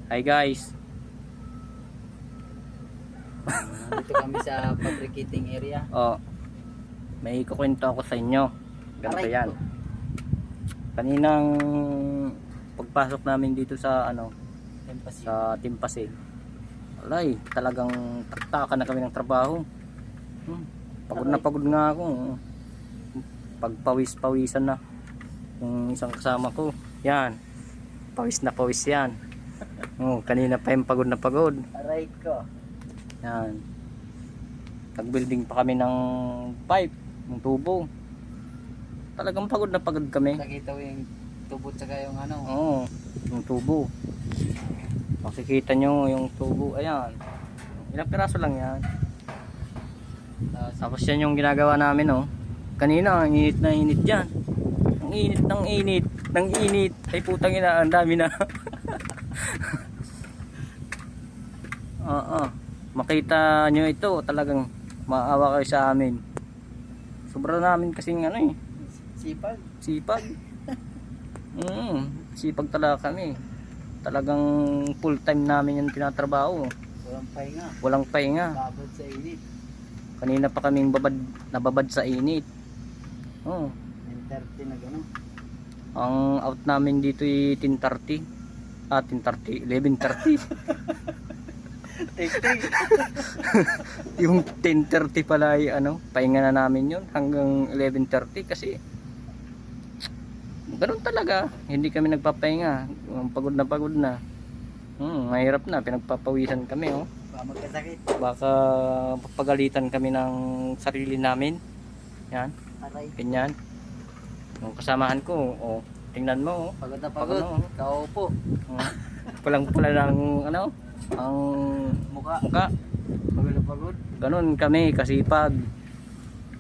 Hi guys. Dito kami sa fabricating area. Oh, may ikukwento ako sa inyo. Ganito Aray yan. ko. Kaninang pagpasok namin dito sa Empasi. sa Timpasig. Alay, talagang taktakan na kami ng trabaho. Pagod na pagod nga ako. Pagpawis-pawisan na. Yung isang kasama ko, yan. Pawis na pawis yan. Kanina pa yung pagod na pagod. Aray ko. Yan. Nag-building pa kami ng pipe, ng tubo. Talagang pagod na pagod kami. Nakita ko yung tubo tsaka yung ano. Oo, yung tubo. Makikita nyo yung tubo. Ayan. Ilang piraso lang yan. Tapos yan yung ginagawa namin, oh. Kanina, ang init na init dyan. Ang init ng init. Ng init. Ay putang ina, ang dami na. Oo. Makita nyo ito, talagang maawa kayo sa amin. Sobra namin kasing Sipag. sipag. Sipag talaga kami. Talagang full time namin yung tinatrabaho. Walang pahinga. Walang pahinga. Babad sa init. Kanina pa kaming nababad sa init. Oh. 9:30 na gano'n. Ang out namin dito ay 10:30. 10:30, 11:30. Tik-tik. Yung 10:30 pala ay pahinga na namin yun hanggang 11:30 kasi ganoon talaga, hindi kami nagpapahinga. Pagod na. Mahirap na, pinagpapawisan kami, oh. Baka magkasakit. Baka papagalitan kami ng sarili namin. Yan, Aray. ganyan. Yung kasamahan ko, oh, tingnan mo, oh. Pagod na pagod. Pagod, oh. Kaupo. Pulang-pula ng ang Mukha. mukha. Pagod na pagod. Ganun kami kasipag.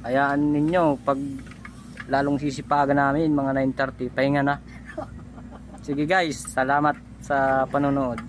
Hayaan ninyo pag lalong sisipagan namin mga 9:30 pahinga na. Sige guys, salamat sa panonood.